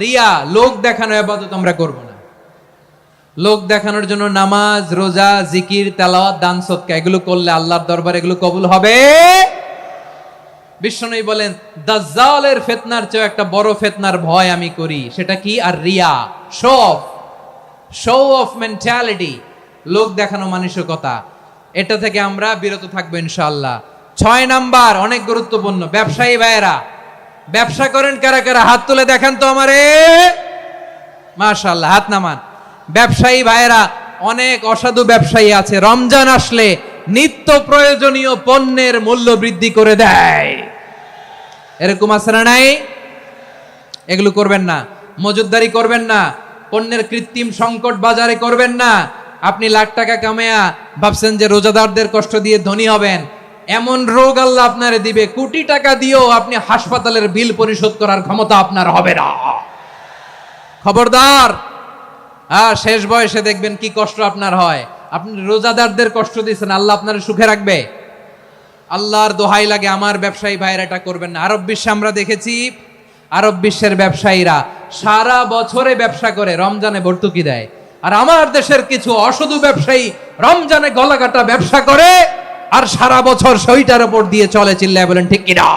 রিয়া, লোক দেখানো ইবাদত আমরা করব না। লোক দেখানোর জন্য নামাজ, রোজা, জিকির, তেলাওয়াত, দান, সদকা এগুলো করলে আল্লাহর দরবারে এগুলো কবুল হবে। বিশ্বনবী বলেন, দাজ্জালের ফিতনার চেয়ে একটা বড় ফিতনার ভয় আমি করি, সেটা কি? আর রিয়া, শো অফ মেন্টালিটি, লোক দেখানো মানসিকতা। এটা থেকে আমরা বিরত থাকবো ইনশাআল্লাহ। 6 নাম্বার অনেক গুরুত্বপূর্ণ, ব্যবসায়ী ভাইয়েরা, ব্যবসা করেন কারা কারা? হাত তুলে দেখান তো আমারে। মাশাআল্লাহ, হাত নামান। ব্যবসায়ী ভাইয়েরা, অনেক অসাধু ব্যবসায়ী আছে, রমজান আসলে নিত্য প্রয়োজনীয় পণ্যের মূল্য বৃদ্ধি করে দেয়। এরকম আছে না নাই? এগুলো করবেন না। মজুদদারি করবেন না। পণ্যের কৃত্রিম সংকট বাজারে করবেন না। আপনি লাখ টাকা কামায়া ভাবছেন যে রোজাদারদের কষ্ট দিয়ে ধনী হবেন, এমন রোগ আল্লাহ আপনারে দিবে, কোটি টাকা দিয়েও আপনি হাসপাতালের বিল পরিশোধ করার ক্ষমতা আপনার হবে না। খবরদার। শেষ বয়সে দেখবেন কি কষ্ট আপনার হয়। আপনি রোজাদারদের কষ্ট দিচ্ছেন, আল্লাহ আপনার সুখে রাখবে? আল্লাহর দোহাই লাগে, আমার ব্যবসায়ী ভাইয়েরা এটা করবেন না। আরব বিশ্বে আমরা দেখেছি, আরব বিশ্বের ব্যবসায়ীরা সারা বছরে ব্যবসা করে, রমজানে ভর্তুকি দেয়। আর আমার দেশের কিছু অসাধু ব্যবসায়ী রমজানে গলাকাটা ব্যবসা করে আর সারা বছর সইটার উপর দিয়ে চলে। চিল্লায় বলেন ঠিক কিনা?